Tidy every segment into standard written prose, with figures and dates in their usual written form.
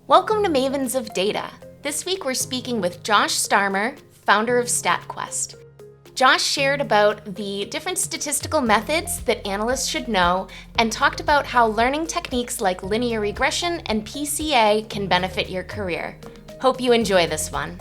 Welcome to Mavens of Data. This week we're speaking with Josh Starmer, founder of StatQuest. Josh shared about the different statistical methods that analysts should know and talked about how learning techniques like linear regression and PCA can benefit your career. Hope you enjoy this one.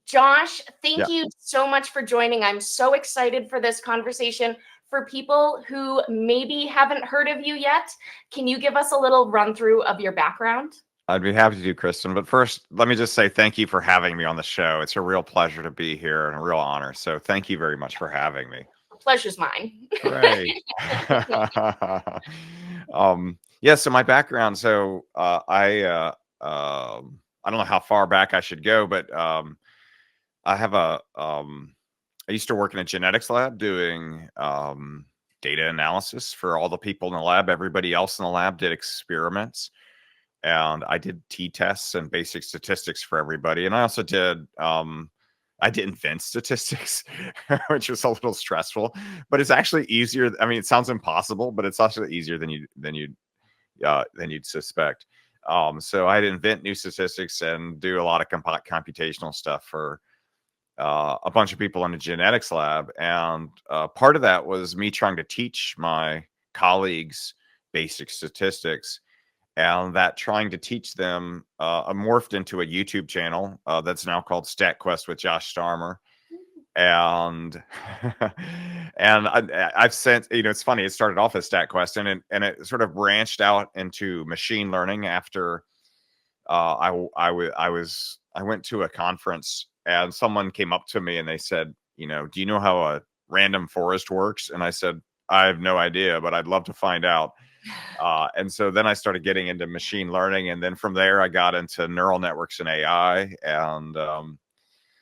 Josh, thank you so much for joining. I'm so excited for this conversation. For people who maybe haven't heard of you yet, can you give us a little run through of your background? I'd be happy to do, Kristen. But first, let me just say thank you for having me on the show. It's a real pleasure to be here and a real honor. So thank you very much for having me. The pleasure's mine. Great. Yeah, so my background, I don't know how far back I should go, but I have I used to work in a genetics lab doing data analysis for all the people in the lab. Everybody else in the lab did experiments. And I did t-tests and basic statistics for everybody. And I also did, I did invent statistics, which was a little stressful, but it's actually easier. I mean, it sounds impossible, but it's actually easier than you'd suspect. So I'd invent new statistics and do a lot of computational stuff for a bunch of people in the genetics lab. And part of that was me trying to teach my colleagues basic statistics. And that trying to teach them morphed into a YouTube channel that's now called StatQuest with Josh Starmer. And I've sent, it's funny, it started off as StatQuest and it sort of branched out into machine learning after I went to a conference and someone came up to me and they said, do you know how a random forest works? And I said, I have no idea, but I'd love to find out. And so then I started getting into machine learning. And then from there, I got into neural networks and AI. And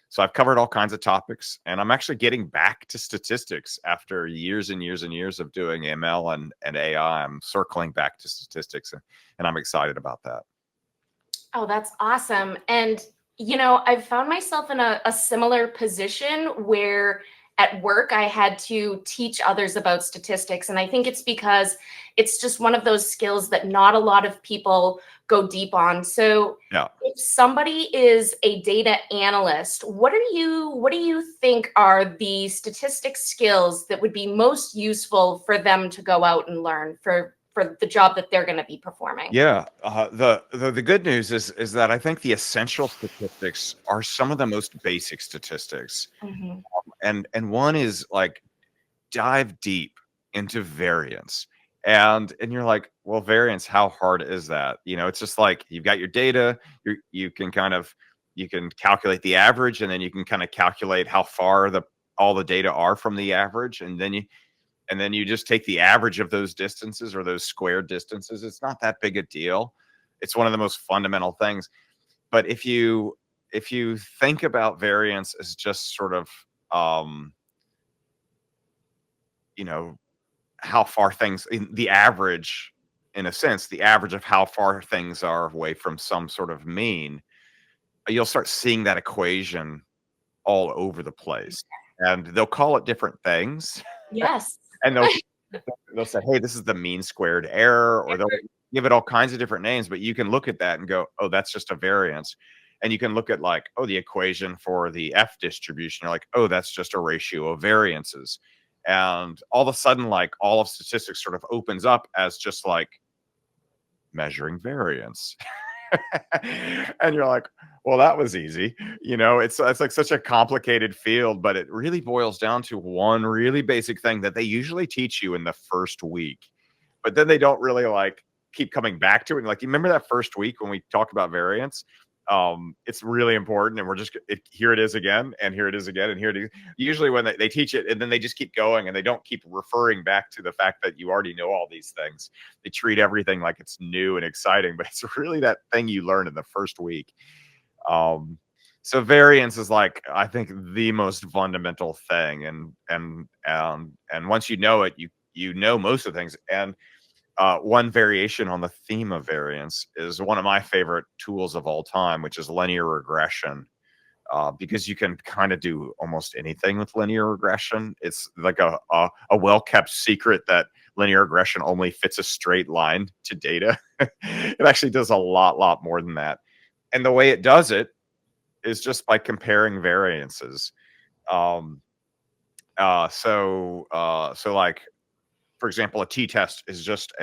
so I've covered all kinds of topics. And I'm actually getting back to statistics after years and years and years of doing ML and AI. I'm circling back to statistics, and I'm excited about that. Oh, that's awesome. And, I've found myself in a similar position where at work, I had to teach others about statistics. And I think it's because it's just one of those skills that not a lot of people go deep on. So if somebody is a data analyst, what do you think are the statistics skills that would be most useful for them to go out and learn for the job that they're going to be performing? Yeah. The good news is that I think the essential statistics are some of the most basic statistics. Mm-hmm. And one is like dive deep into variance. And you're like, well, variance, how hard is that? It's just like you've got your data, you can calculate the average, and then you can kind of calculate how far all the data are from the average. And then you just take the average of those distances or those squared distances. It's not that big a deal. It's one of the most fundamental things. But if you think about variance as just sort of how far things in the average, in a sense, the average of how far things are away from some sort of mean, you'll start seeing that equation all over the place. And they'll call it different things. Yes. And they'll say, hey, this is the mean squared error, or they'll give it all kinds of different names, but you can look at that and go, oh, that's just a variance. And you can look at like, oh, the equation for the F distribution. You're like, oh, that's just a ratio of variances. And all of a sudden, like all of statistics sort of opens up as just like measuring variance. And you're like, well, that was easy. It's like such a complicated field, but it really boils down to one really basic thing that they usually teach you in the first week. But then they don't really like keep coming back to it. Like, you remember that first week when we talked about variance? It's really important, and we're just here it is again, and here it is again, and here it is. Usually when they teach it, and then they just keep going, and they don't keep referring back to the fact that you already know all these things. They treat everything like it's new and exciting, but it's really that thing you learn in the first week. So variance is like, I think, the most fundamental thing, and once you know it, you know most of the things. And one variation on the theme of variance is one of my favorite tools of all time, which is linear regression. because you can kind of do almost anything with linear regression. It's like a well-kept secret that linear regression only fits a straight line to data. It actually does a lot more than that. And the way it does it is just by comparing variances. So like, for example, a t-test is just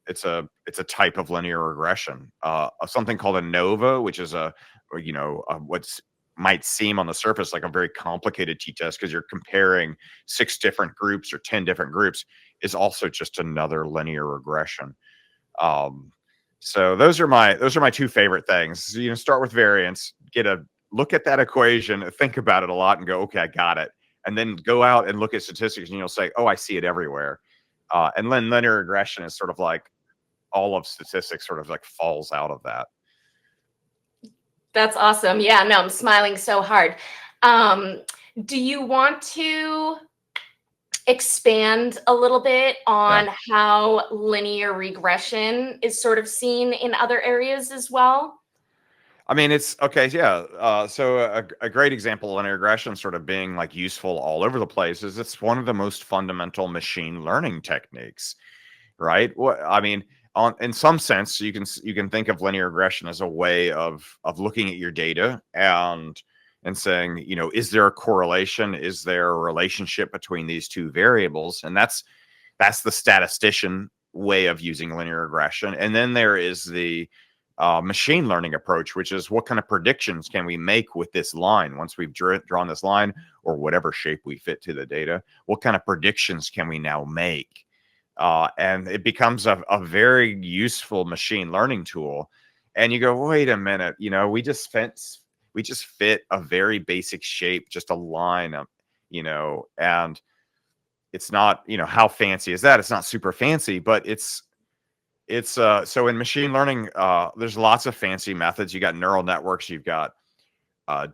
it's a type of linear regression. Something called a nova, which is what's might seem on the surface like a very complicated t-test because you're comparing 6 different groups or 10 different groups, is also just another linear regression. So those are my 2 favorite things. Start with variance, look at that equation, think about it a lot, and go, okay, I got it. And then go out and look at statistics, and you'll say, oh, I see it everywhere. And then linear regression is sort of like all of statistics sort of like falls out of that. That's awesome. Yeah, no, I'm smiling so hard. Do you want to expand a little bit on how linear regression is sort of seen in other areas as well? I mean, it's okay. Yeah. So a great example of linear regression sort of being like useful all over the place is it's one of the most fundamental machine learning techniques, right? I mean, in some sense, you can think of linear regression as a way of looking at your data and saying, is there a correlation? Is there a relationship between these 2 variables? And that's the statistician way of using linear regression. And then there is the machine learning approach, which is what kind of predictions can we make with this line once we've drawn this line or whatever shape we fit to the data? What kind of predictions can we now make? And it becomes a very useful machine learning tool. And you go, wait a minute, we just fit a very basic shape, just a line, and it's not, how fancy is that? It's not super fancy, but it's so in machine learning, there's lots of fancy methods. You got neural networks, you've got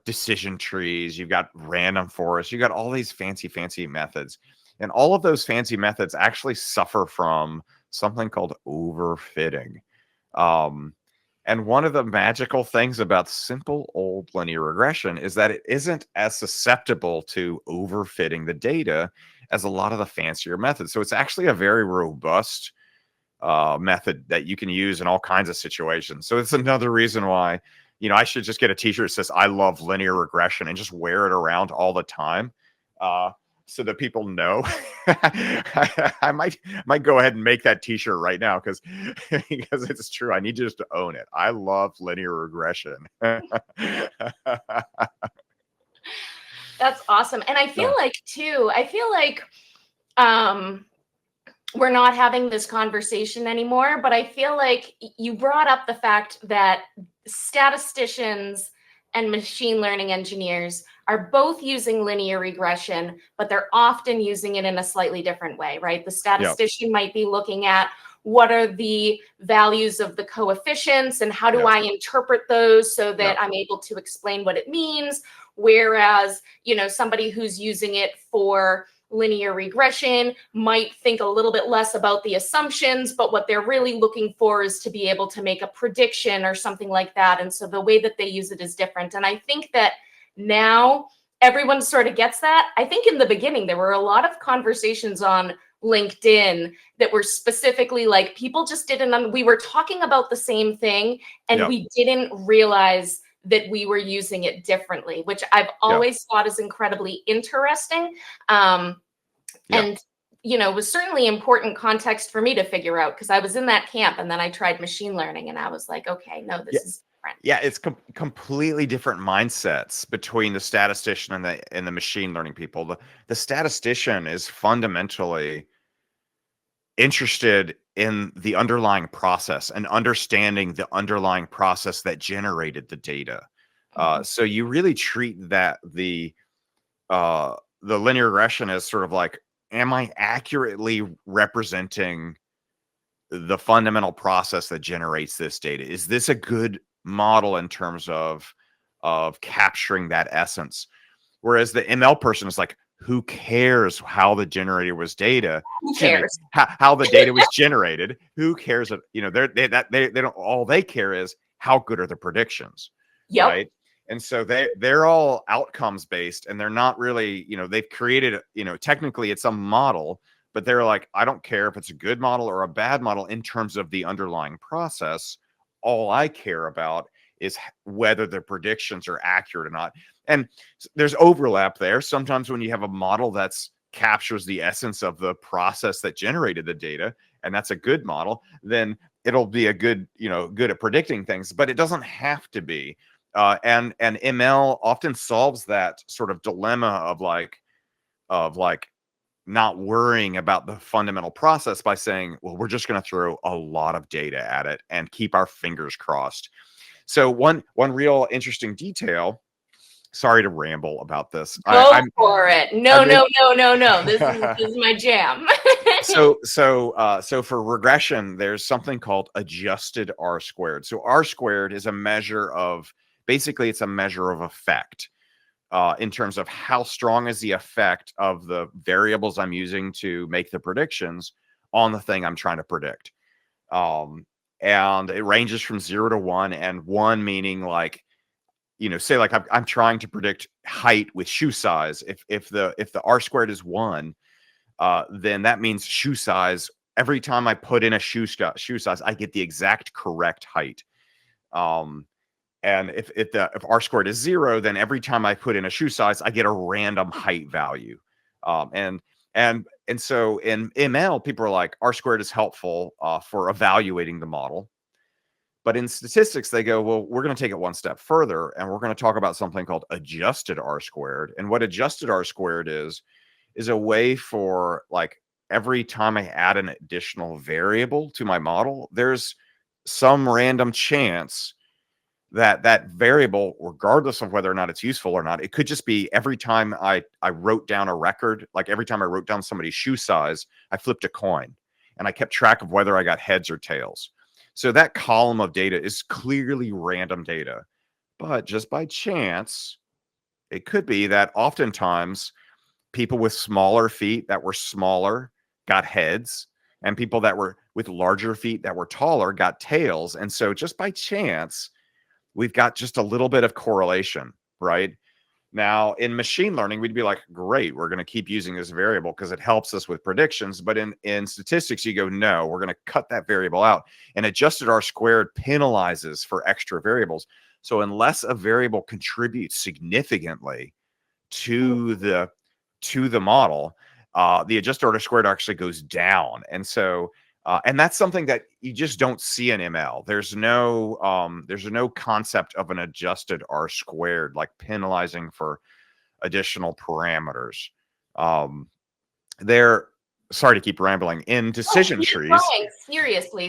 decision trees, you've got random forests, you got all these fancy methods. And all of those fancy methods actually suffer from something called overfitting. And one of the magical things about simple old linear regression is that it isn't as susceptible to overfitting the data as a lot of the fancier methods. So it's actually a very robust method that you can use in all kinds of situations. So it's another reason why, I should just get a t-shirt that says, I love linear regression, and just wear it around all the time. So that people know. I might go ahead and make that t-shirt right now because it's true. I need you just to own it. I love linear regression. That's awesome. And I feel like we're not having this conversation anymore, but I feel like you brought up the fact that statisticians and machine learning engineers are both using linear regression, but they're often using it in a slightly different way, right? The statistician might be looking at what are the values of the coefficients and how do I interpret those so that I'm able to explain what it means. Whereas, somebody who's using it for linear regression might think a little bit less about the assumptions, but what they're really looking for is to be able to make a prediction or something like that. And so the way that they use it is different. And I think that now everyone sort of gets that. I think in the beginning, there were a lot of conversations on LinkedIn that were specifically like people just didn't, we were talking about the same thing and we didn't realize that we were using it differently, which I've always thought is incredibly interesting. And, was certainly important context for me to figure out because I was in that camp and then I tried machine learning and I was like, okay, no, this is different. Yeah, it's completely different mindsets between the statistician and the machine learning people. The statistician is fundamentally interested in the underlying process and understanding the underlying process that generated the data. So you really treat that the linear regression as sort of like, am I accurately representing the fundamental process that generates this data? Is this a good model in terms of capturing that essence? Whereas the ML person is like, who cares how the generator was data? Who cares? How the data was generated? Who cares? They don't. All they care is how good are the predictions, Yep. right? And so they're all outcomes based, and they're not really, they've created, technically it's a model, but they're like, I don't care if it's a good model or a bad model in terms of the underlying process. All I care about is whether the predictions are accurate or not. And there's overlap there. Sometimes when you have a model that's captures the essence of the process that generated the data, and that's a good model, then it'll be a good, good at predicting things, but it doesn't have to be. And ML often solves that sort of dilemma of like not worrying about the fundamental process by saying, well, we're just going to throw a lot of data at it and keep our fingers crossed. So one real interesting detail. Sorry to ramble about this. Go for it. No. This is my jam. So for regression, there's something called adjusted R squared. So R squared is a measure of, basically it's a measure of effect in terms of how strong is the effect of the variables I'm using to make the predictions on the thing I'm trying to predict. And it ranges from 0 to 1, and 1 meaning like, say like I'm trying to predict height with shoe size. If the R squared is 1, then that means shoe size. Every time I put in a shoe size, I get the exact correct height. And if R squared is 0, then every time I put in a shoe size, I get a random height value. And so in ML, people are like, R squared is helpful for evaluating the model. But in statistics, they go, well, we're going to take it one step further, and we're going to talk about something called adjusted R squared. And what adjusted R squared is a way for, like, every time I add an additional variable to my model, there's some random chance that that variable, regardless of whether or not it's useful or not, it could just be every time I wrote down a record, like every time I wrote down somebody's shoe size, I flipped a coin and I kept track of whether I got heads or tails. So that column of data is clearly random data, but just by chance, it could be that oftentimes people with smaller feet that were smaller got heads, and people that were with larger feet that were taller got tails. And so just by chance, we've got just a little bit of correlation, right? Now, in machine learning, we'd be like, great, we're going to keep using this variable because it helps us with predictions. But in statistics, you go, no, we're going to cut that variable out. And adjusted R squared penalizes for extra variables. So unless a variable contributes significantly to the model, the adjusted R squared actually goes down. And so and that's something that you just don't see in ML. There's no concept of an adjusted R squared, like penalizing for additional parameters. Sorry to keep rambling. In decision trees, seriously.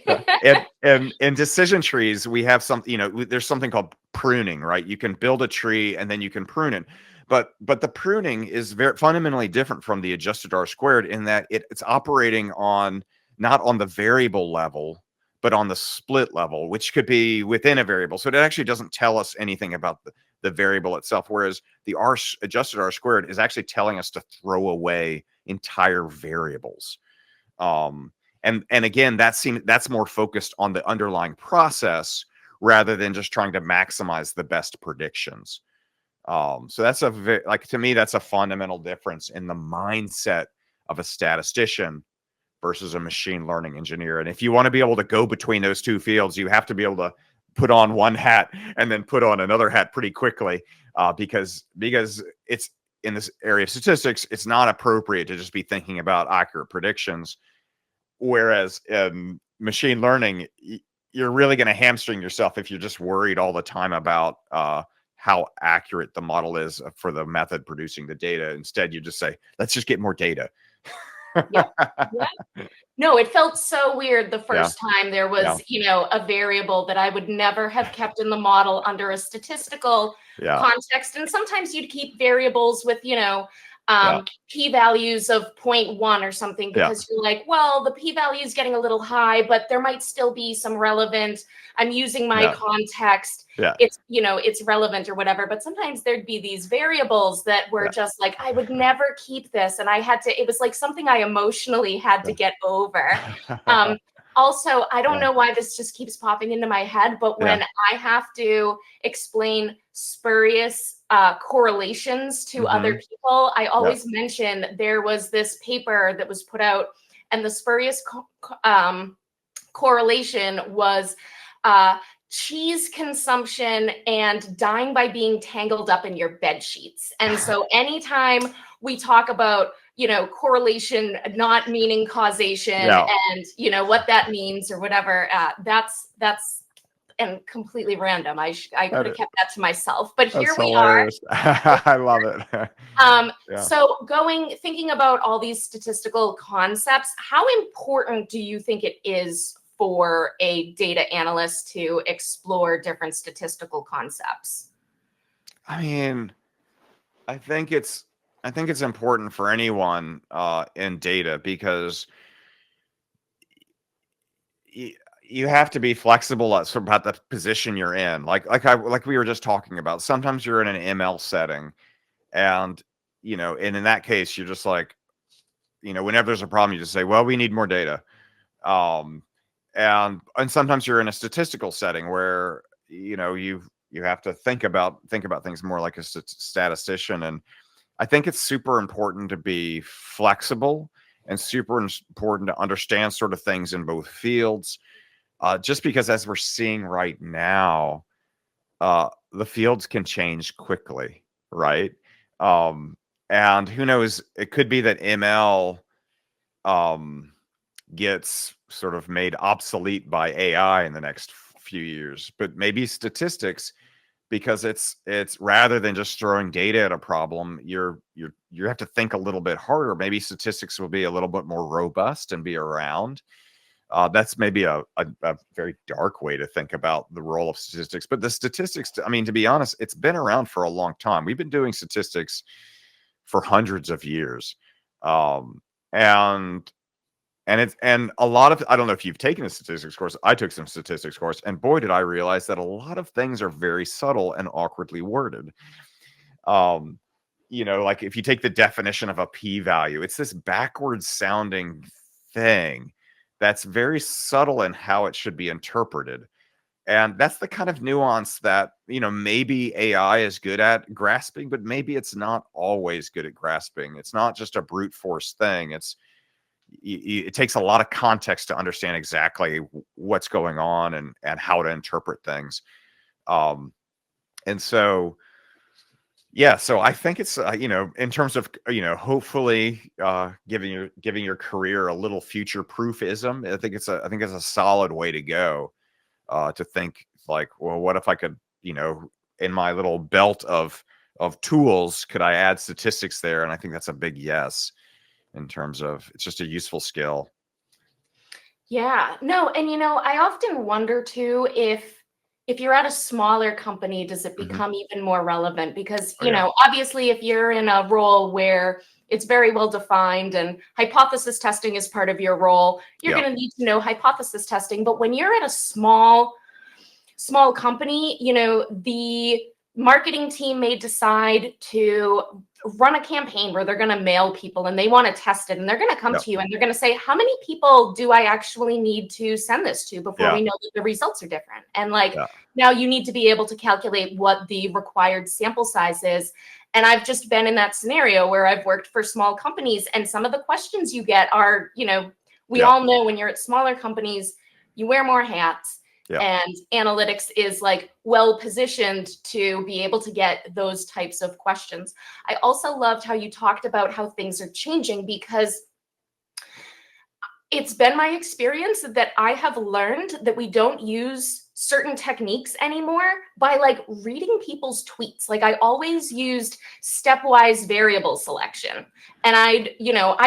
Yeah. And in decision trees, we have something, there's something called pruning, right? You can build a tree and then you can prune it. But the pruning is very fundamentally different from the adjusted R squared in that it's operating on not on the variable level, but on the split level, which could be within a variable. So it actually doesn't tell us anything about the variable itself. Whereas the adjusted R squared is actually telling us to throw away entire variables. And again, that's more focused on the underlying process rather than just trying to maximize the best predictions. So that's to me, that's a fundamental difference in the mindset of a statistician versus a machine learning engineer. And if you want to be able to go between those two fields, you have to be able to put on one hat and then put on another hat pretty quickly, because it's in this area of statistics, it's not appropriate to just be thinking about accurate predictions. Whereas in machine learning, you're really going to hamstring yourself if you're just worried all the time about how accurate the model is for the method producing the data. Instead, you just say, let's just get more data. Yeah. No, it felt so weird the first time there was, a variable that I would never have kept in the model under a statistical context. And sometimes you'd keep variables with, p-values of 0.1 or something, because you're like, well, the p-value is getting a little high, but there might still be some relevant. I'm using my context. It's, it's relevant or whatever. But sometimes there'd be these variables that were just like, I would never keep this. And it was like something I emotionally had to get over. Also, I don't Yeah. know why this just keeps popping into my head, but when Yeah. I have to explain spurious correlations to other people, I Yeah. always mention there was this paper that was put out, and the spurious correlation was cheese consumption and dying by being tangled up in your bed sheets. And so anytime we talk about, correlation not meaning causation Yeah. and, what that means or whatever, that's and completely random. I could have kept that to myself, but here That's we are. hilarious. I love it. Yeah. So thinking about all these statistical concepts, how important do you think it is for a data analyst to explore different statistical concepts? I mean, I think it's important for anyone in data because you have to be flexible about the position you're in. Like we were just talking about. Sometimes you're in an ML setting, and and in that case, you're just like, whenever there's a problem, you just say, well, we need more data. Um, and sometimes you're in a statistical setting where you have to think about things more like a statistician. And I think it's super important to be flexible and super important to understand sort of things in both fields. Just because, as we're seeing right now, the fields can change quickly, right? And who knows? It could be that ML gets sort of made obsolete by AI in the next few years, but maybe statistics, because it's rather than just throwing data at a problem, you have to think a little bit harder. Maybe statistics will be a little bit more robust and be around. That's maybe a very dark way to think about the role of statistics, but the statistics, I mean, to be honest, it's been around for a long time. We've been doing statistics for hundreds of years. And a lot of, I don't know if you've taken a statistics course. I took some statistics course, and boy, did I realize that a lot of things are very subtle and awkwardly worded. Like if you take the definition of a p-value, it's this backwards sounding thing that's very subtle in how it should be interpreted. And that's the kind of nuance that, maybe AI is good at grasping, but maybe it's not always good at grasping. It's not just a brute force thing. It takes a lot of context to understand exactly what's going on and how to interpret things. And so, yeah, so I think it's, in terms of, hopefully giving your career a little future proofism. I think it's a solid way to go, to think like, well, what if I could, in my little belt of tools, could I add statistics there? And I think that's a big yes, in terms of it's just a useful skill. Yeah, no, and I often wonder too if you're at a smaller company, does it become even more relevant? Because, obviously if you're in a role where it's very well defined and hypothesis testing is part of your role, you're going to need to know hypothesis testing. But when you're at a small company, the marketing team may decide to run a campaign where they're going to mail people and they want to test it, and they're going to come to you and they're going to say, how many people do I actually need to send this to before we know that the results are different? And now you need to be able to calculate what the required sample size is. And I've just been in that scenario where I've worked for small companies, and some of the questions you get are, we all know when you're at smaller companies, you wear more hats. And analytics is well positioned to be able to get those types of questions. I also loved how you talked about how things are changing, because it's been my experience that I have learned that we don't use certain techniques anymore by reading people's tweets. I always used stepwise variable selection, and I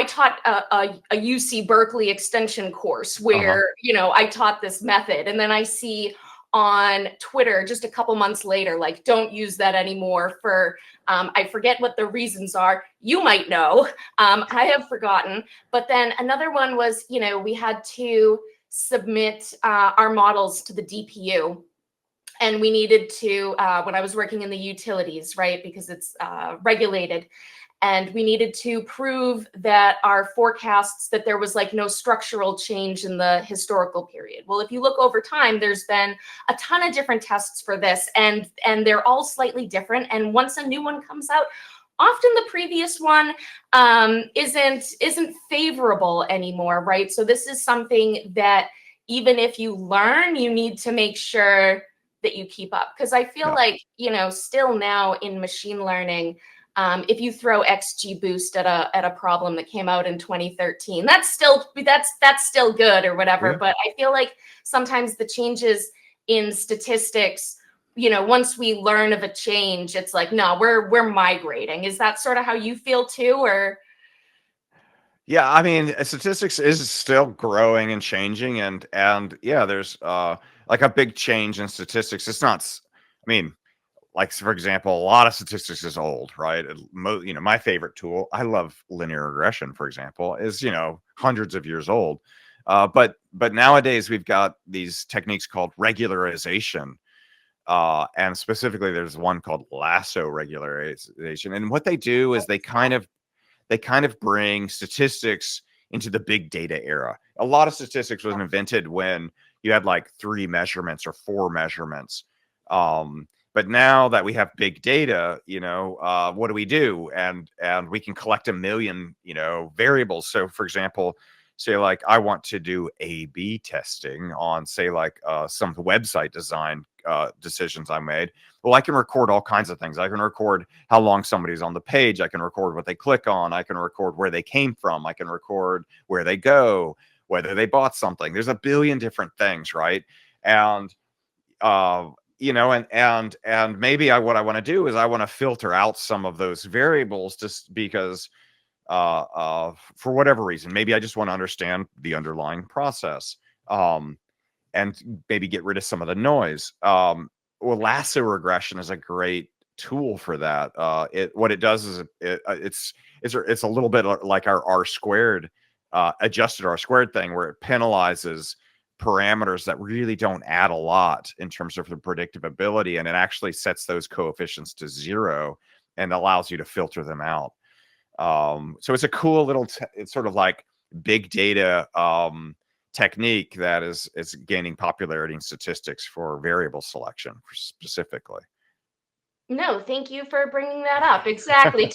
taught a UC Berkeley extension course where I taught this method, and then I see on Twitter just a couple months later, don't use that anymore for, I forget what the reasons are. You might know. I have forgotten. But then another one was, we had to submit our models to the DPU. And we needed to, when I was working in the utilities, right, because it's regulated, and we needed to prove that our forecasts, that there was like no structural change in the historical period. Well, if you look over time, there's been a ton of different tests for this, and they're all slightly different. And once a new one comes out, often the previous one isn't favorable anymore, right? So this is something that even if you learn, you need to make sure that you keep up. Because I feel like, you know, still now in machine learning, if you throw XGBoost at a problem that came out in 2013, that's still good or whatever. Yeah. But I feel like sometimes the changes in statistics, you know, once we learn of a change, it's like, no, we're migrating. Is that sort of how you feel too, or? Yeah, I mean, statistics is still growing and changing, and yeah, there's like a big change in statistics. It's not, I mean, like for example, a lot of statistics is old, right? You know, my favorite tool, I love linear regression, for example, is, you know, hundreds of years old. But nowadays we've got these techniques called regularization. And specifically, there's one called lasso regularization. And what they do is they kind of bring statistics into the big data era. A lot of statistics was invented when you had like 3 measurements or 4 measurements. But now that we have big data, you know, what do? And we can collect 1 million, you know, variables. So for example, say like I want to do A/B testing on, say, like some website design decisions I made. Well, I can record all kinds of things. I can record how long somebody's on the page. I can record what they click on. I can record where they came from. I can record where they go, whether they bought something. There's a billion different things, right? And you know, and maybe what I want to do is I want to filter out some of those variables just because for whatever reason. Maybe I just want to understand the underlying process, and maybe get rid of some of the noise. Well, lasso regression is a great tool for that. What it does is it's a little bit like our R squared, adjusted R squared thing, where it penalizes parameters that really don't add a lot in terms of the predictive ability, and it actually sets those coefficients to 0 and allows you to filter them out. So it's a cool little, it's sort of like big data technique that is gaining popularity in statistics for variable selection specifically. No, thank you for bringing that up. Exactly.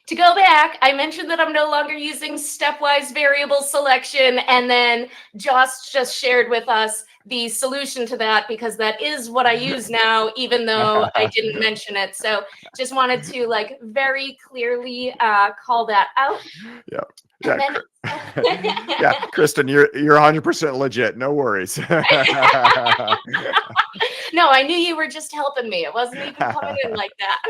To go back, I mentioned that I'm no longer using stepwise variable selection, and then Josh just shared with us the solution to that, because that is what I use now, even though I didn't mention it. So just wanted to like very clearly call that out. Yeah. Yeah, Kristen, you're 100% legit. No worries. No, I knew you were just helping me. It wasn't even coming in like that.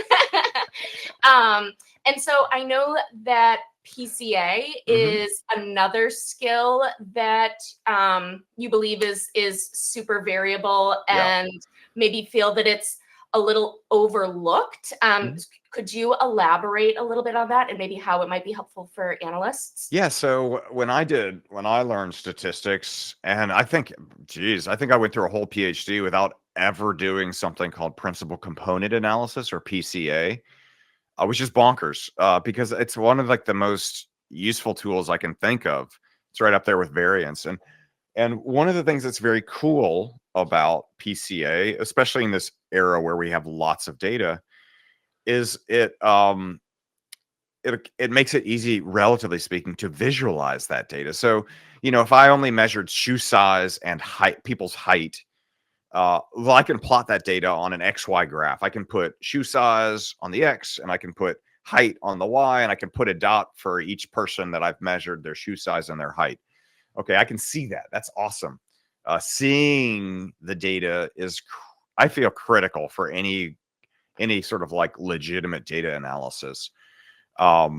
And so I know that PCA is another skill that you believe is super variable, and maybe feel that it's a little overlooked. Could you elaborate a little bit on that and maybe how it might be helpful for analysts? Yeah. So when I learned statistics, and I think I went through a whole PhD without ever doing something called principal component analysis, or PCA, which is bonkers, because it's one of like the most useful tools I can think of. It's right up there with variance. And one of the things that's very cool about PCA, especially in this era where we have lots of data, is it makes it easy, relatively speaking, to visualize that data. So, you know, if I only measured shoe size and height, people's height, well, I can plot that data on an XY graph. I can put shoe size on the X, and I can put height on the Y, and I can put a dot for each person that I've measured their shoe size and their height. Okay, I can see that. That's awesome. Seeing the data is, I feel, critical for any sort of like legitimate data analysis. But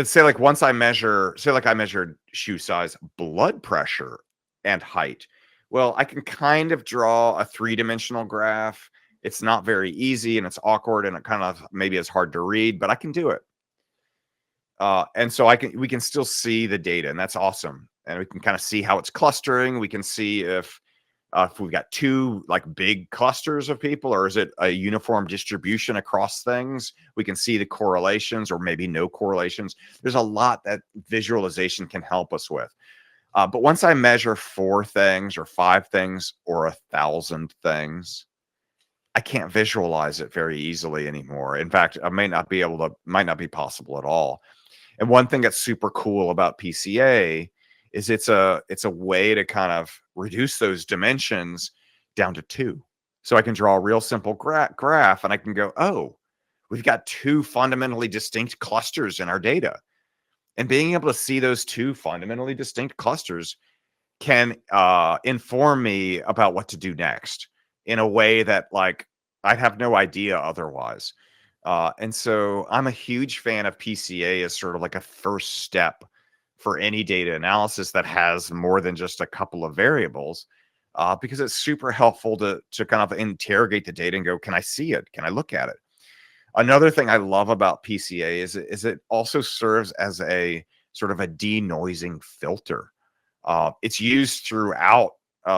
say like once I measured shoe size, blood pressure, and height. Well, I can kind of draw a 3-dimensional graph. It's not very easy, and it's awkward, and it kind of maybe is hard to read, but I can do it. And so we can still see the data, and that's awesome. And we can kind of see how it's clustering. We can see if if we've got two like big clusters of people, or is it a uniform distribution across things? We can see the correlations or maybe no correlations. There's a lot that visualization can help us with. But once I measure 4 things or 5 things or 1,000 things, I can't visualize it very easily anymore. In fact, I might not be possible at all. And one thing that's super cool about PCA is it's a way to kind of reduce those dimensions down to 2. So I can draw a real simple graph and I can go, oh, we've got 2 fundamentally distinct clusters in our data. And being able to see those 2 fundamentally distinct clusters can inform me about what to do next in a way that like I'd have no idea otherwise. And so I'm a huge fan of PCA as sort of like a first step for any data analysis that has more than just a couple of variables, because it's super helpful to kind of interrogate the data and go, can I see it? Can I look at it? Another thing I love about PCA is it also serves as a sort of a denoising filter. It's used throughout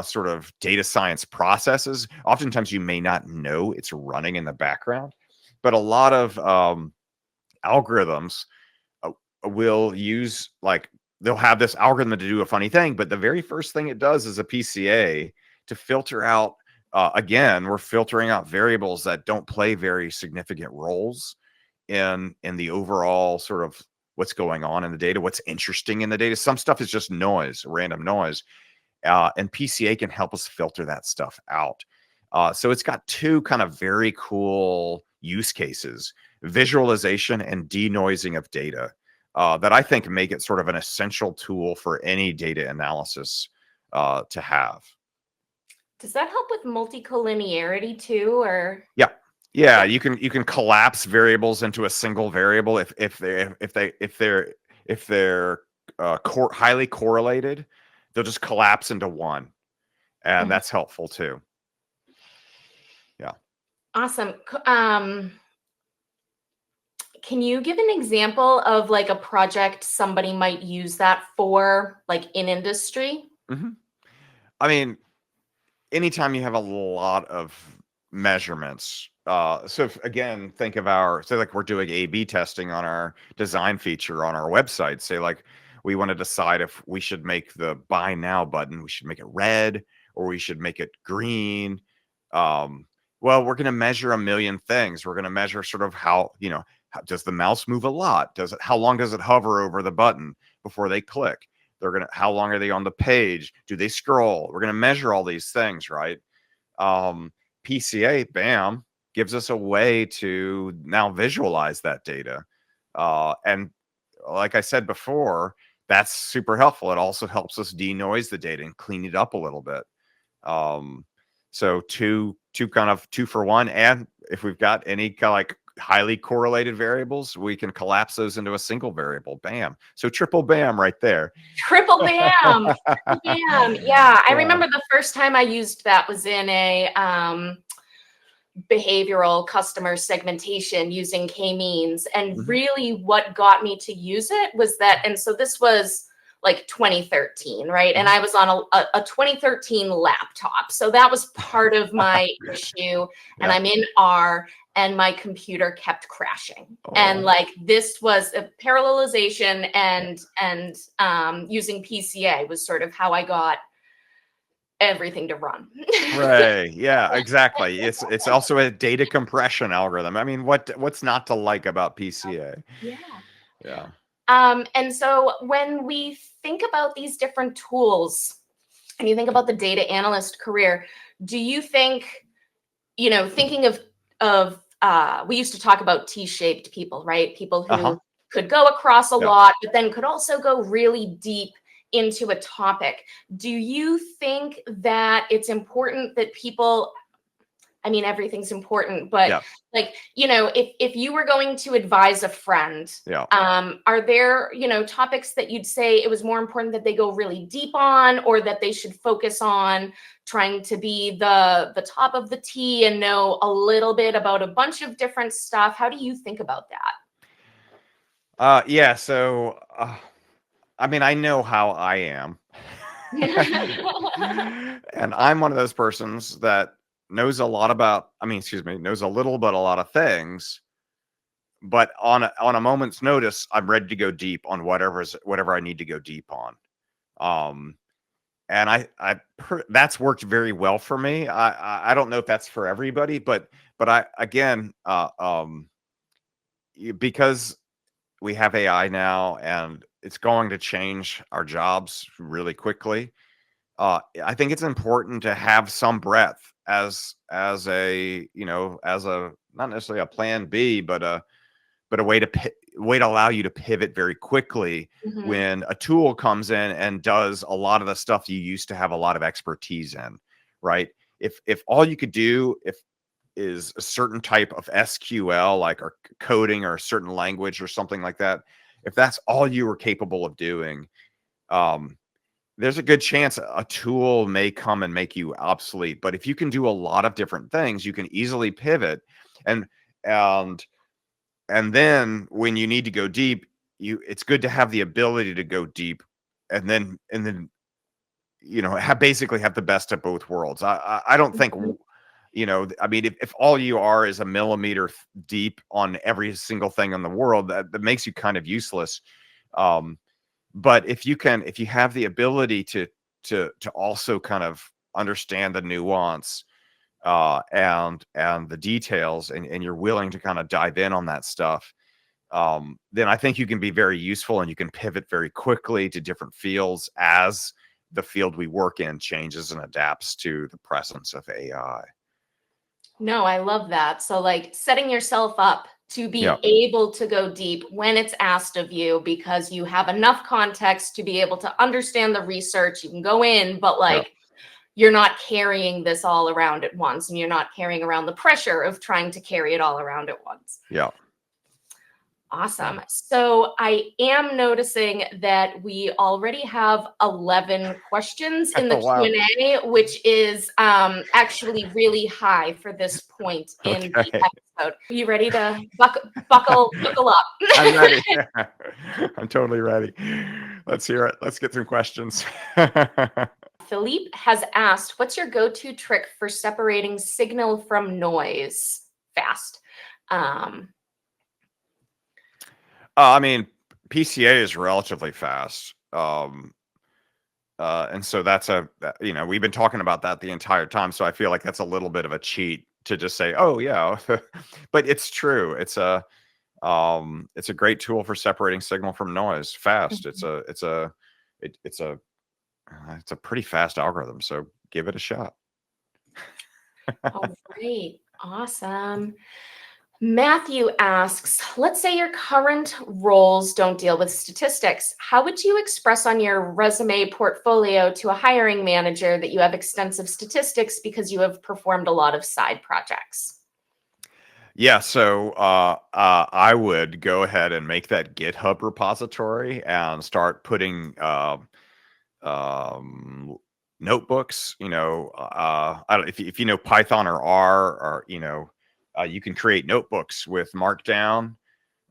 sort of data science processes. Oftentimes you may not know it's running in the background, but a lot of algorithms will use, like, they'll have this algorithm to do a funny thing, but the very first thing it does is a PCA to filter out, again, we're filtering out variables that don't play very significant roles in the overall sort of what's going on in the data, what's interesting in the data. Some stuff is just noise, random noise. And PCA can help us filter that stuff out. So it's got 2 kind of very cool use cases, visualization and denoising of data, that I think make it sort of an essential tool for any data analysis to have. Does that help with multicollinearity too, or? Yeah, you can collapse variables into a single variable if they're highly correlated. They'll just collapse into one, and that's helpful too. Yeah. Awesome. Can you give an example of like a project somebody might use that for, like in industry? I mean, anytime you have a lot of measurements, so if, again, think of say like we're doing A/B testing on our design feature on our website. Say like we want to decide if we should make the buy now button, we should make it red or we should make it green. Well, we're going to measure a million things. We're going to measure sort of how does the mouse move a lot? How long does it hover over the button before they click? How long are they on the page? Do they scroll? We're going to measure all these things, right? PCA, bam, gives us a way to now visualize that data. And like I said before, that's super helpful. It also helps us denoise the data and clean it up a little bit. So two for one. And if we've got any kind of like highly correlated variables, we can collapse those into a single variable. Bam. So triple bam right there. Triple bam. Triple bam. Yeah. I remember the first time I used that was in a behavioral customer segmentation using k-means. And really what got me to use it was that, and so this was like 2013, right? And I was on a 2013 laptop. So that was part of my issue. And I'm in R and my computer kept crashing. And like this was a parallelization and using PCA was sort of how I got everything to run. Right. Yeah, exactly. It's also a data compression algorithm. I mean, what's not to like about PCA? Yeah. And so when we think about these different tools and you think about the data analyst career, do you think, thinking of we used to talk about T-shaped people, right? People who could go across a lot, but then could also go really deep into a topic. Do you think that it's important that people, I mean, everything's important, but like, if you were going to advise a friend, are there, topics that you'd say it was more important that they go really deep on, or that they should focus on trying to be the top of the T and know a little bit about a bunch of different stuff? How do you think about that? Yeah. So, I mean, I know how I am. And I'm one of those persons that knows a lot about, knows a little but a lot of things, but on a moment's notice, I'm ready to go deep on whatever I need to go deep on. And that's worked very well for me. I don't know if that's for everybody, but I, again, because we have AI now and it's going to change our jobs really quickly. I think it's important to have some breadth as a, as a, not necessarily a plan B, but a way to allow you to pivot very quickly when a tool comes in and does a lot of the stuff you used to have a lot of expertise in, right? If all you could do is a certain type of SQL, like, or coding, or a certain language or something like that, if that's all you were capable of doing, there's a good chance a tool may come and make you obsolete. But if you can do a lot of different things, you can easily pivot. And then when you need to go deep, it's good to have the ability to go deep, and then basically have the best of both worlds. I don't think, if all you are is a millimeter deep on every single thing in the world, that makes you kind of useless. But if you have the ability to also kind of understand the nuance and the details, and you're willing to kind of dive in on that stuff, then I think you can be very useful, and you can pivot very quickly to different fields as the field we work in changes and adapts to the presence of AI. No, I love that. So like setting yourself up to be Yeah. able to go deep when it's asked of you, because you have enough context to be able to understand the research. You can go in, but like you're not carrying this all around at once, and you're not carrying around the pressure of trying to carry it all around at once. Yeah. Awesome. So I am noticing that we already have 11 questions in the Wow. Q&A, which is actually really high for this point in the episode. Are you ready to buckle up? I'm ready. I'm totally ready. Let's hear it. Let's get some questions. Philippe has asked, what's your go-to trick for separating signal from noise fast? PCA is relatively fast. And so we've been talking about that the entire time. So I feel like that's a little bit of a cheat to just say, oh yeah, but it's true. It's a great tool for separating signal from noise fast. It's a pretty fast algorithm. So give it a shot. All right. Awesome. Matthew asks, let's say your current roles don't deal with statistics. How would you express on your resume portfolio to a hiring manager that you have extensive statistics because you have performed a lot of side projects? Yeah, so I would go ahead and make that GitHub repository and start putting notebooks. I don't, if you know Python or R, or you can create notebooks with Markdown,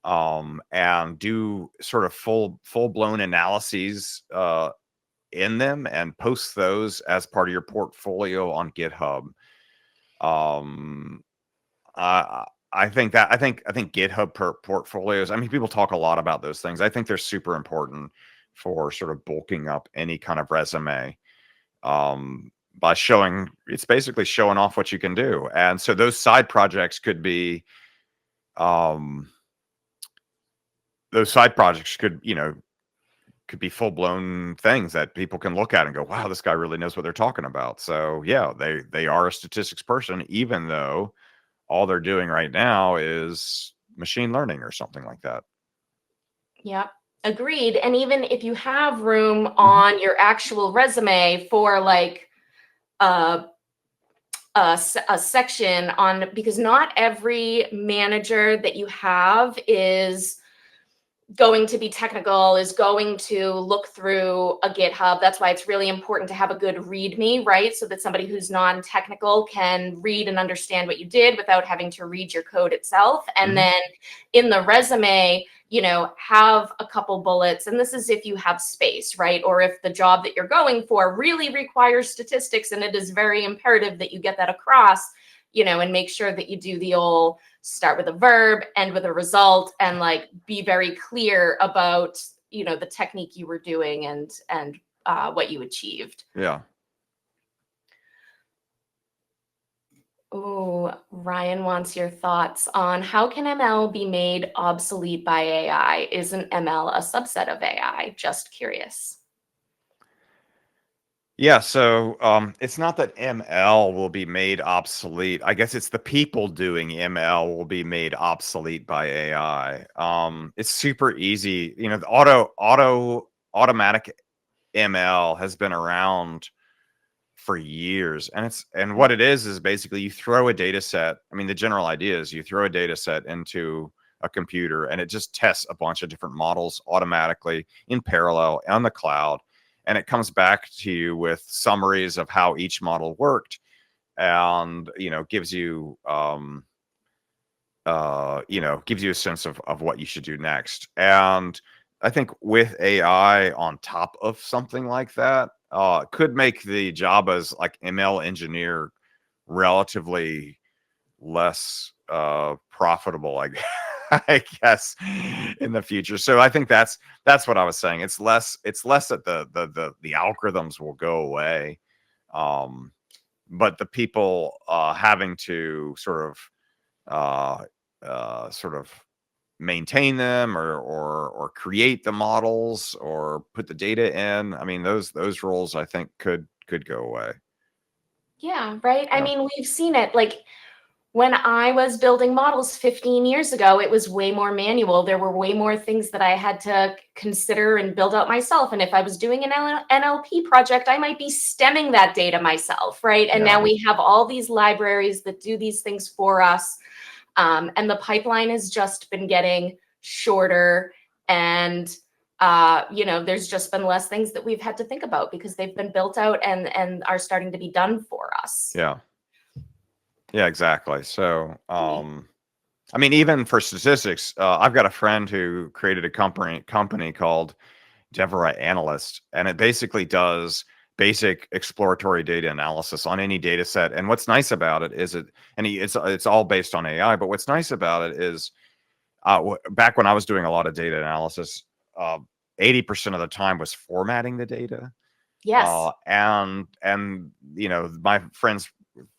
and do sort of full-blown analyses in them, and post those as part of your portfolio on GitHub. I think GitHub portfolios, people talk a lot about those things. I think they're super important for sort of bulking up any kind of resume, by it's basically showing off what you can do. And so those side projects could be, could be full-blown things that people can look at and go, wow, this guy really knows what they're talking about. So yeah, they are a statistics person, even though all they're doing right now is machine learning or something like that. Yeah, agreed. And even if you have room on your actual resume for like a section on, because not every manager that you have is going to be technical, is going to look through a GitHub. That's why it's really important to have a good README, right? So that somebody who's non-technical can read and understand what you did without having to read your code itself. And then in the resume, have a couple bullets. And this is if you have space, right? Or if the job that you're going for really requires statistics and it is very imperative that you get that across, and make sure that you do the old start with a verb, end with a result, and like be very clear about, the technique you were doing and what you achieved. Yeah. Oh, Ryan wants your thoughts on how can ML be made obsolete by AI? Isn't ML a subset of AI? Just curious. Yeah, so it's not that ML will be made obsolete. I guess it's the people doing ML will be made obsolete by AI. It's super easy. The automatic ML has been around for years, and what it is basically you throw a data set. I mean, the general idea is you throw a data set into a computer and it just tests a bunch of different models automatically in parallel on the cloud, and it comes back to you with summaries of how each model worked, and gives you gives you a sense of what you should do next. And I think with AI on top of something like that, could make the job as like ML engineer relatively less profitable, I guess, in the future. So I think that's what I was saying. It's less that the algorithms will go away, but the people having to sort of maintain them or create the models or put the data in. I mean, those roles I think could go away. Yeah, right. I Yeah. mean, we've seen it. Like when I was building models 15 years ago, it was way more manual. There were way more things that I had to consider and build out myself. And if I was doing an NLP project, I might be stemming that data myself, right? And Yeah. now we have all these libraries that do these things for us. And the pipeline has just been getting shorter, and there's just been less things that we've had to think about because they've been built out and are starting to be done for us. Yeah. Yeah, exactly. So, I mean, even for statistics, I've got a friend who created a company called Analyst, and it basically does basic exploratory data analysis on any data set. And what's nice about it is it's all based on AI. But what's nice about it is, back when I was doing a lot of data analysis, 80% of the time was formatting the data. Yes. And my friend's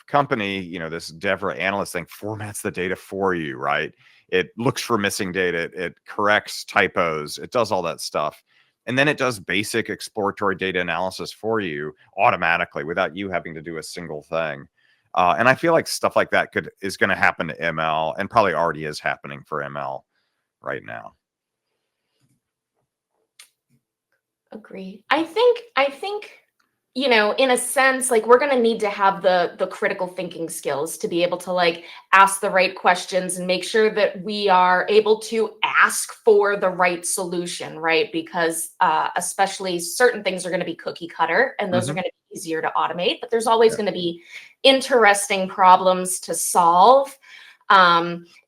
company, this Analyst thing formats the data for you, right? It looks for missing data, it corrects typos, it does all that stuff. And then it does basic exploratory data analysis for you automatically without you having to do a single thing. And I feel like stuff like that is going to happen to ML, and probably already is happening for ML right now. Agree. I think, in a sense, like we're going to need to have the critical thinking skills to be able to like ask the right questions and make sure that we are able to ask for the right solution, right? Because especially certain things are going to be cookie cutter and those are going to be easier to automate, but there's always going to be interesting problems to solve.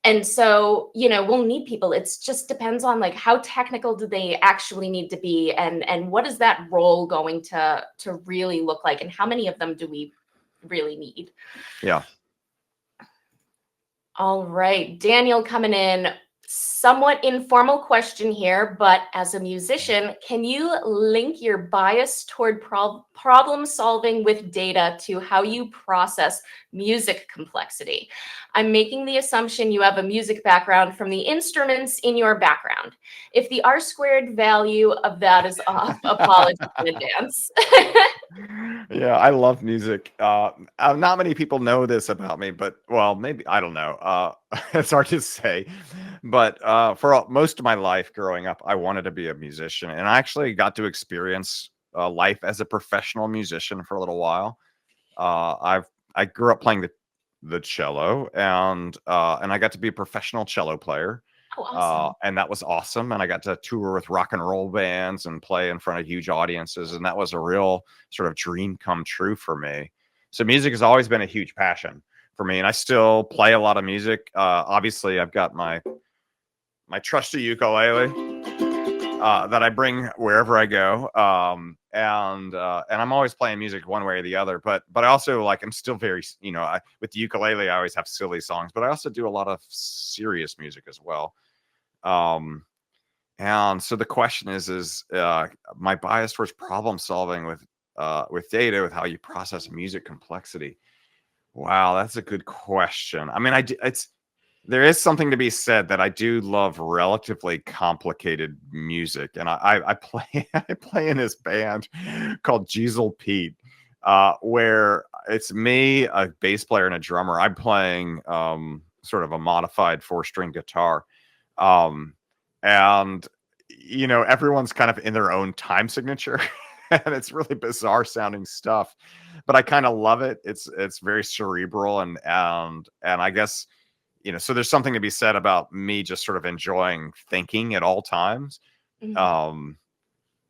And so, we'll need people. It just depends on like how technical do they actually need to be, and what is that role going to really look like, and how many of them do we really need? Yeah. All right, Daniel coming in. Somewhat informal question here, but as a musician, can you link your bias toward problem solving with data to how you process music complexity? I'm making the assumption you have a music background from the instruments in your background. If the R² value of that is off, apologies in advance. Yeah, I love music. Not many people know this about me, but well, maybe I don't know. It's hard to say, but for most of my life growing up, I wanted to be a musician, and I actually got to experience life as a professional musician for a little while. I grew up playing the cello, and I got to be a professional cello player. Oh, awesome. And that was awesome. And I got to tour with rock and roll bands and play in front of huge audiences. And that was a real sort of dream come true for me. So music has always been a huge passion for me. And I still play a lot of music. Obviously, I've got my my trusty ukulele that I bring wherever I go. And I'm always playing music one way or the other. But I also like, I'm still very, with the ukulele, I always have silly songs, but I also do a lot of serious music as well. And so the question is my bias towards problem solving with data, with how you process music complexity. Wow, that's a good question. I mean, there is something to be said that I do love relatively complicated music, and I play I play in this band called Tshaped, where it's me, a bass player, and a drummer. I'm playing sort of a modified 4-string guitar, um, and everyone's kind of in their own time signature, and it's really bizarre sounding stuff, but I kind of love it. It's very cerebral, and I guess. So there's something to be said about me just sort of enjoying thinking at all times. Mhm.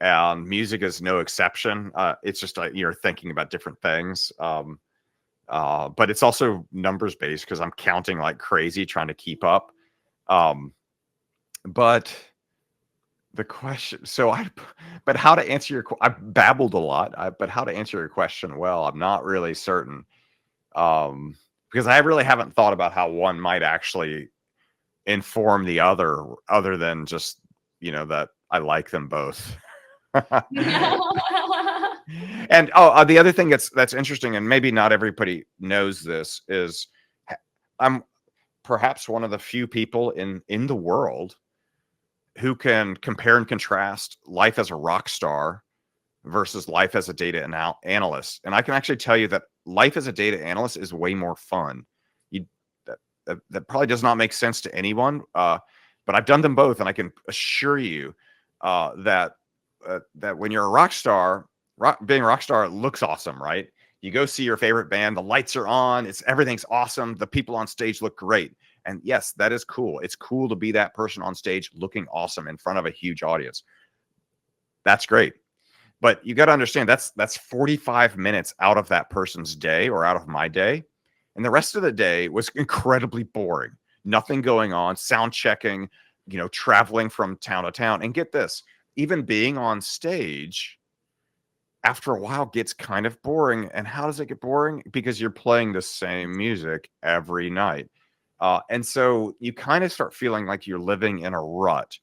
And music is no exception. It's just you're thinking about different things. But it's also numbers based because I'm counting like crazy trying to keep up. But the question, but how to answer I babbled a lot, but how to answer your question well, I'm not really certain. Because I really haven't thought about how one might actually inform the other than just that I like them both. And the other thing that's interesting, and maybe not everybody knows this, is I'm perhaps one of the few people in the world who can compare and contrast life as a rock star versus life as a data analyst. And I can actually tell you that life as a data analyst is way more fun. You that probably does not make sense to anyone, but I've done them both, and I can assure you that when you're a rock star, being a rock star looks awesome, right? You go see your favorite band, the lights are on, everything's awesome, the people on stage look great, and yes, that is cool. It's cool to be that person on stage looking awesome in front of a huge audience. That's great. But you got to understand that's 45 minutes out of that person's day or out of my day. And the rest of the day was incredibly boring. Nothing going on, sound checking, traveling from town to town. And get this, even being on stage after a while gets kind of boring. And how does it get boring? Because you're playing the same music every night. And so you kind of start feeling like you're living in a rut.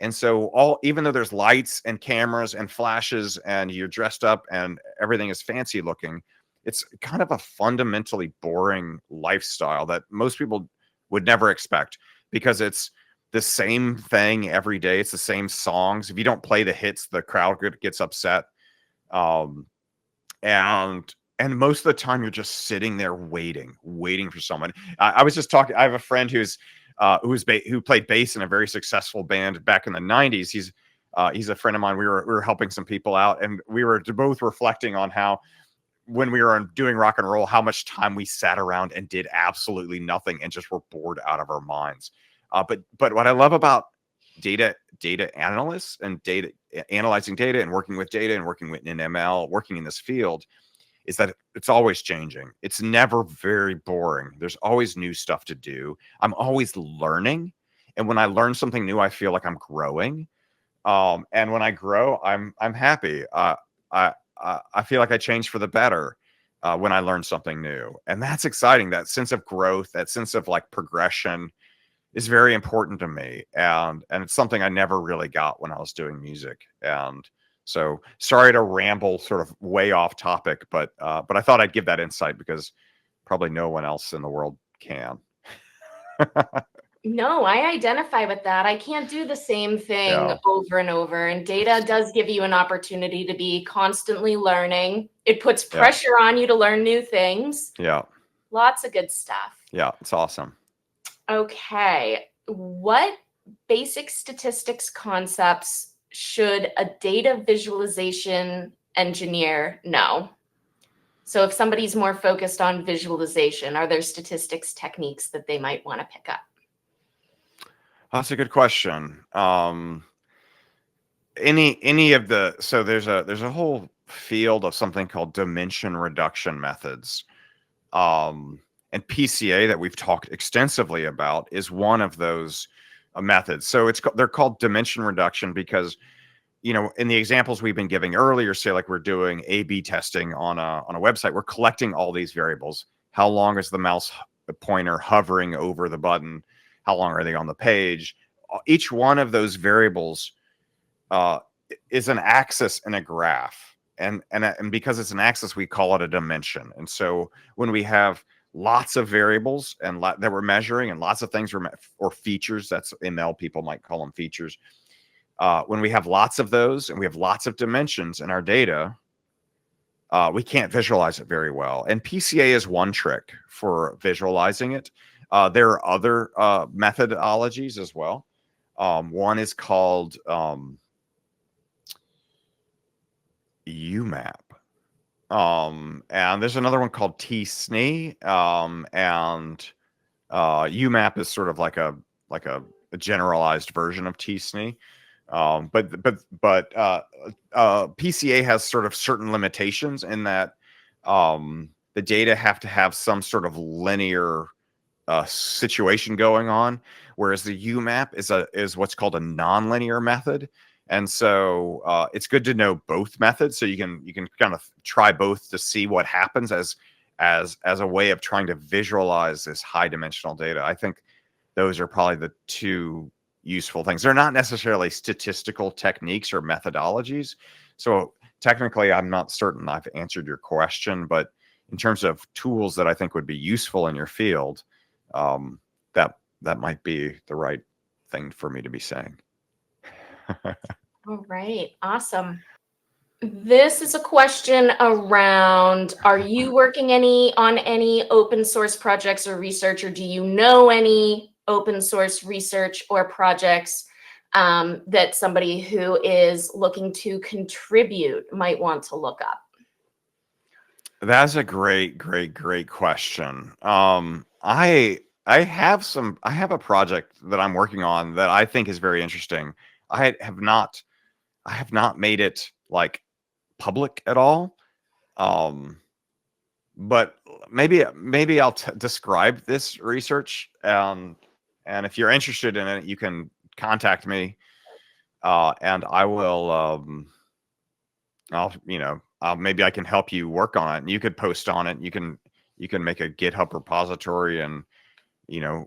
And so even though there's lights and cameras and flashes and you're dressed up and everything is fancy looking, it's kind of a fundamentally boring lifestyle that most people would never expect, because it's the same thing every day. It's the same songs. If you don't play the hits, the crowd gets upset. And most of the time you're just sitting there waiting for someone. I was just talking. I have a friend who played bass in a very successful band back in the 90s. He's a friend of mine. We were helping some people out, and we were both reflecting on how, when we were doing rock and roll, how much time we sat around and did absolutely nothing and just were bored out of our minds. But what I love about data analysts and analyzing data and working with data and working in ML, working in this field, is that it's always changing. It's never very boring. There's always new stuff to do. I'm always learning. And when I learn something new, I feel like I'm growing. And when I grow, I'm happy. I feel like I change for the better when I learn something new. And that's exciting. That sense of growth, that sense of like progression is very important to me. And it's something I never really got when I was doing music. And so sorry to ramble sort of way off topic, but I thought I'd give that insight because probably no one else in the world can. No, I identify with that. I can't do the same thing Yeah. over and over. And data does give you an opportunity to be constantly learning. It puts Yeah. pressure on you to learn new things. Yeah. Lots of good stuff. Yeah. It's awesome. Okay. What basic statistics concepts should a data visualization engineer know? So if somebody's more focused on visualization, are there statistics techniques that they might want to pick up? That's a good question. Any of the, so there's a whole field of something called dimension reduction methods. And PCA that we've talked extensively about is one of those methods. So they're called dimension reduction because, you know, in the examples we've been giving earlier, say like we're doing A/B testing on a website, we're collecting all these variables. How long is the mouse pointer hovering over the button? How long are they on the page? Each one of those variables is an axis in a graph, and because it's an axis, we call it a dimension. And so when we have lots of variables and that we're measuring, and lots of things or features, that's ML people might call them features. When we have lots of those and we have lots of dimensions in our data, we can't visualize it very well. And PCA is one trick for visualizing it. There are other methodologies as well. One is called UMAP. And there's another one called T-SNE. And UMAP is sort of like a generalized version of T-SNE. But PCA has sort of certain limitations in that the data have to have some sort of linear situation going on, whereas the UMAP is what's called a nonlinear method. And so it's good to know both methods, so you can kind of try both to see what happens as a way of trying to visualize this high dimensional data. I think those are probably the two useful things. They're not necessarily statistical techniques or methodologies. So technically, I'm not certain I've answered your question, but in terms of tools that I think would be useful in your field, that might be the right thing for me to be saying. All right, awesome. This is a question around, are you working on any open source projects or research, or do you know any open source research or projects that somebody who is looking to contribute might want to look up? That's a great question. I have a project that I'm working on that I think is very interesting. I have not made it like public at all. But maybe I'll describe this research. And if you're interested in it, you can contact me, and I will. Maybe I can help you work on it, and you could post on it. You can make a GitHub repository, and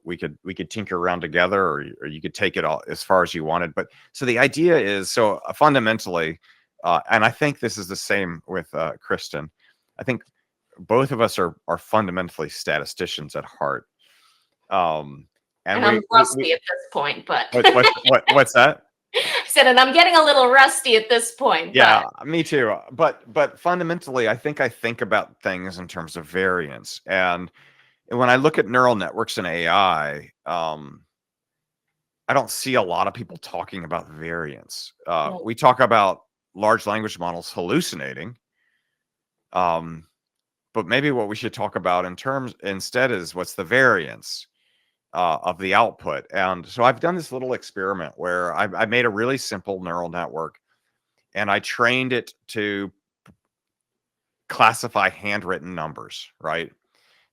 we could tinker around together, or you could take it all as far as you wanted. But so the idea is, fundamentally, and I think this is the same with Kristen. I think both of us are fundamentally statisticians at heart. And I'm rusty at this point, but what's that? I said, and I'm getting a little rusty at this point. Yeah, me too. But fundamentally, I think about things in terms of variance. And when I look at neural networks and AI, I don't see a lot of people talking about variance. No. We talk about large language models hallucinating. But maybe what we should talk about instead is what's the variance of the output. And so I've done this little experiment where I made a really simple neural network, and I trained it to classify handwritten numbers, right?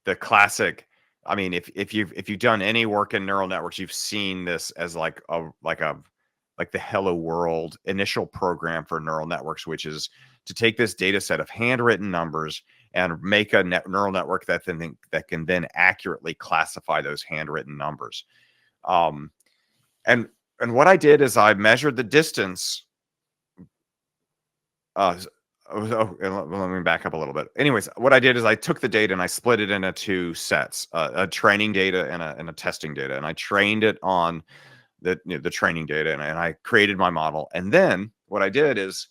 The classic. I mean, if you've done any work in neural networks, you've seen this as like the Hello World initial program for neural networks, which is to take this data set of handwritten numbers and make a neural network that can then accurately classify those handwritten numbers. And what I did is I measured the distance. Let me back up a little bit. Anyways, what I did is I took the data and I split it into two sets: a training data and a testing data. And I trained it on the training data, and I created my model. And then what I did is,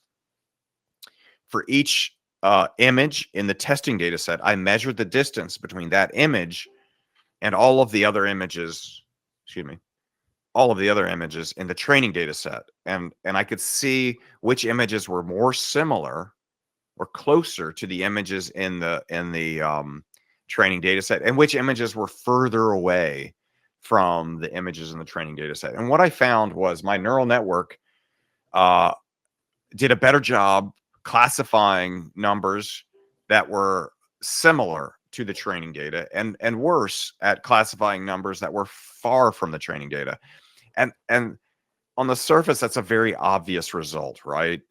for each image in the testing data set, I measured the distance between that image and all of the other images. All of the other images in the training data set, and I could see which images were more similar or closer to the images in the training data set, and which images were further away from the images in the training data set. And what I found was my neural network did a better job classifying numbers that were similar to the training data, and worse at classifying numbers that were far from the training data. And on the surface, that's a very obvious result, right?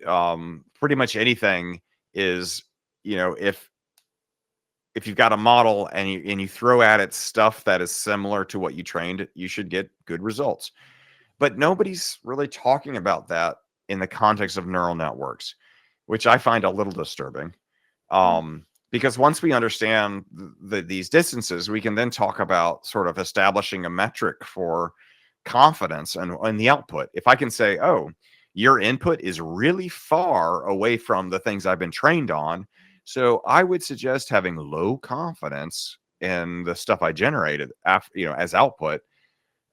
Pretty much anything is, if you've got a model and you throw at it stuff that is similar to what you trained, you should get good results. But nobody's really talking about that in the context of neural networks, which I find a little disturbing. Because once we understand these distances, we can then talk about sort of establishing a metric for confidence and the output. If I can say, oh, your input is really far away from the things I've been trained on, so I would suggest having low confidence in the stuff I generated after, as output.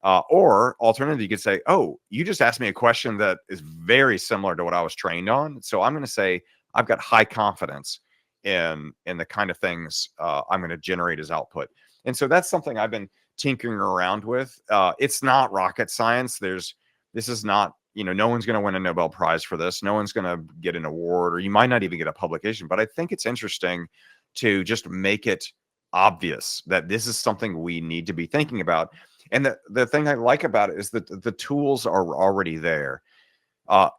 Or alternatively, you could say, oh, you just asked me a question that is very similar to what I was trained on. So I'm going to say I've got high confidence in the kind of things I'm going to generate as output. And so that's something I've been tinkering around with. It's not rocket science. This is not, no one's going to win a Nobel Prize for this. No one's going to get an award, or you might not even get a publication. But I think it's interesting to just make it obvious that this is something we need to be thinking about. And the thing I like about it is that the tools are already there.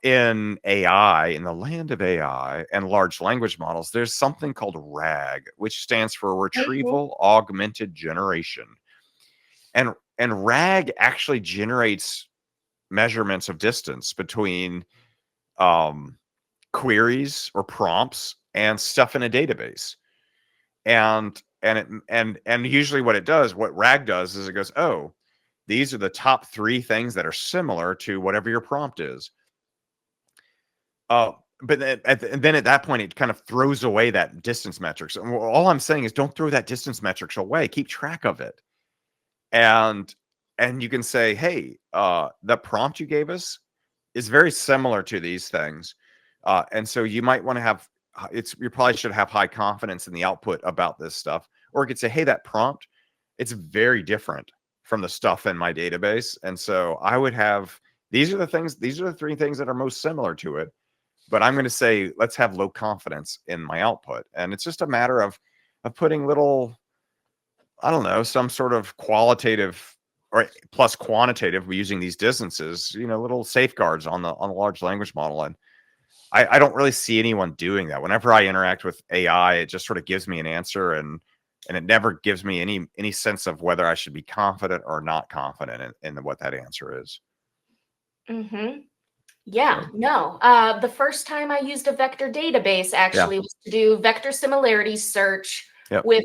In AI, in the land of AI and large language models, there's something called RAG, which stands for Retrieval Augmented Generation. And RAG actually generates measurements of distance between queries or prompts and stuff in a database. And usually what RAG does is it goes, oh, these are the top 3 things that are similar to whatever your prompt is. But then at that point, it kind of throws away that distance metrics. And all I'm saying is don't throw that distance metrics away. Keep track of it. And you can say, hey, the prompt you gave us is very similar to these things. And so you might want to have, you probably should have high confidence in the output about this stuff. Or you could say, hey, that prompt, it's very different from the stuff in my database. And so I would have, these are the 3 things that are most similar to it. But I'm going to say, let's have low confidence in my output. And it's just a matter of putting little, I don't know, some sort of qualitative or plus quantitative, using these distances, little safeguards on the large language model. And I don't really see anyone doing that. Whenever I interact with AI, it just sort of gives me an answer, and it never gives me any sense of whether I should be confident or not confident in what that answer is. Yeah, no. The first time I used a vector database actually was to do vector similarity search with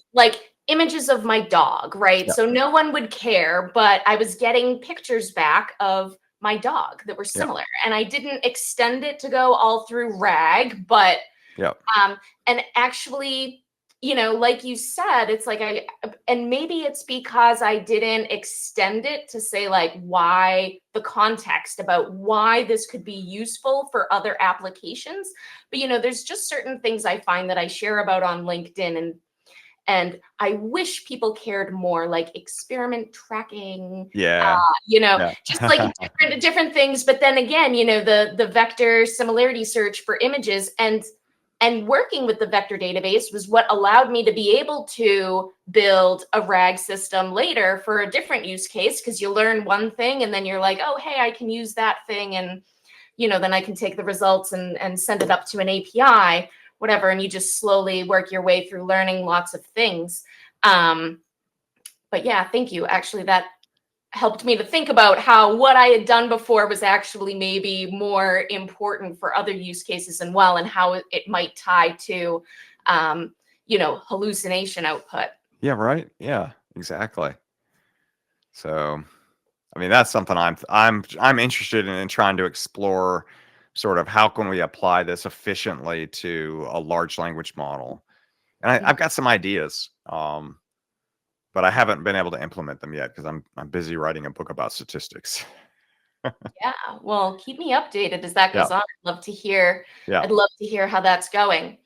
images of my dog, right? So no one would care, but I was getting pictures back of my dog that were similar. And I didn't extend it to go all through RAG, but and actually, like you said, it's like and maybe it's because I didn't extend it to say why, the context about why this could be useful for other applications. But, there's just certain things I find that I share about on LinkedIn, and I wish people cared more, like experiment tracking, just like different things. But then again, the vector similarity search for images and working with the vector database was what allowed me to be able to build a RAG system later for a different use case, because you learn one thing and then you're like, oh, hey, I can use that thing. And, then I can take the results and send it up to an API, whatever. And you just slowly work your way through learning lots of things. But yeah, thank you. Actually, that helped me to think about how what I had done before was actually maybe more important for other use cases and how it might tie to, hallucination output. Yeah, right. Yeah, exactly. So, I mean, that's something I'm interested in trying to explore, sort of how can we apply this efficiently to a large language model. And I've got some ideas. But I haven't been able to implement them yet because I'm busy writing a book about statistics. Yeah, well, keep me updated as that goes on. I'd love to hear. I'd love to hear how that's going.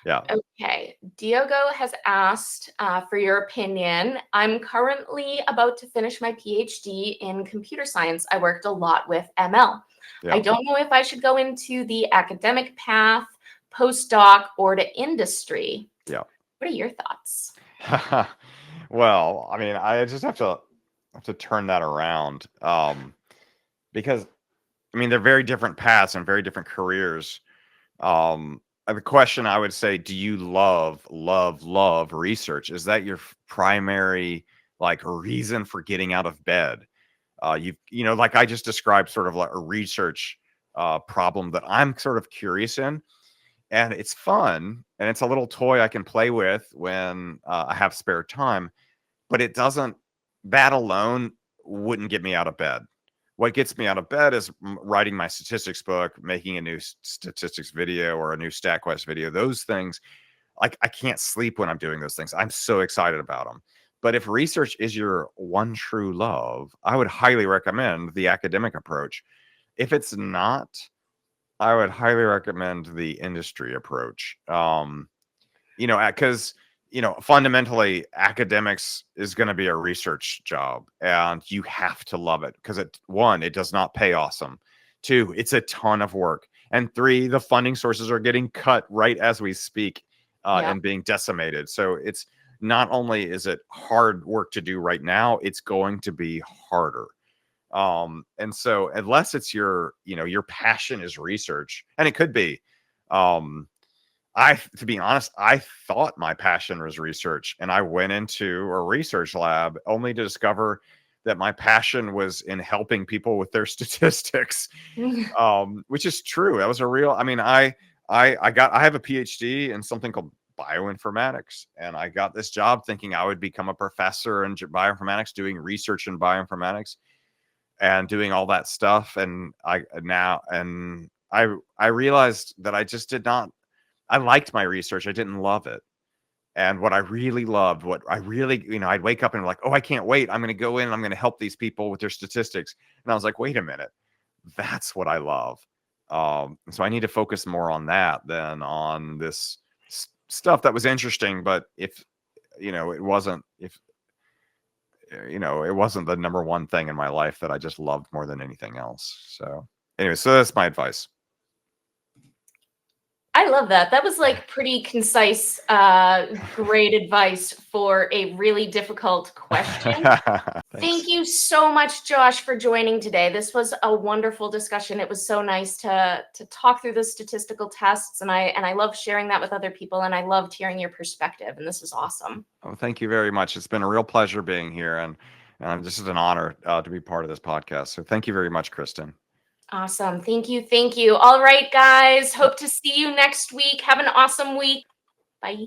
Yeah. Okay. Diogo has asked for your opinion. I'm currently about to finish my PhD in computer science. I worked a lot with ML. I don't know if I should go into the academic path, postdoc, or to industry. Yeah. What are your thoughts? Well, I mean, I just have to turn that around. because I mean, they're very different paths and very different careers. The question I would say, do you love research? Is that your primary like reason for getting out of bed? You know, like I just described sort of like a research problem that I'm sort of curious in, and it's fun, and it's a little toy I can play with when I have spare time, but it doesn't, that alone wouldn't get me out of bed. What gets me out of bed is writing my statistics book, making a new statistics video or a new StatQuest video. Those things, like I can't sleep when I'm doing those things. I'm so excited about them. But if research is your one true love, I would highly recommend the academic approach. If it's not, I would highly recommend the industry approach. You know, because you know, fundamentally, academics is going to be a research job, and you have to love it because it does not pay awesome. Two, it's a ton of work, and three, the funding sources are getting cut right as we speak, and being decimated. So it's not only is it hard work to do right now, it's going to be harder. And so unless it's your, you know, your passion is research, and it could be, to be honest, I thought my passion was research, and I went into a research lab only to discover that my passion was in helping people with their statistics, which is true. That was a real, I mean, I have a PhD in something called bioinformatics, and I got this job thinking I would become a professor in bioinformatics, doing research in bioinformatics and doing all that stuff. And I realized that I just did not, I liked my research. I didn't love it. And what I really loved, what I really, you know, I'd wake up and like, oh, I can't wait. I'm going to go in and I'm going to help these people with their statistics. And I was like, wait a minute, that's what I love. So I need to focus more on that than on this stuff that was interesting. But if, you know, it wasn't, if, you know, it wasn't the number one thing in my life that I just loved more than anything else. So anyway, so that's my advice. I love that. That was like pretty concise, great advice for a really difficult question. Thank you so much, Josh, for joining today. This was a wonderful discussion. It was so nice to talk through the statistical tests, and I love sharing that with other people, and I loved hearing your perspective, and this is awesome. Oh, thank you very much. It's been a real pleasure being here, and this is an honor to be part of this podcast. So thank you very much, Kristen. Awesome. Thank you. Thank you. All right, guys. Hope to see you next week. Have an awesome week. Bye.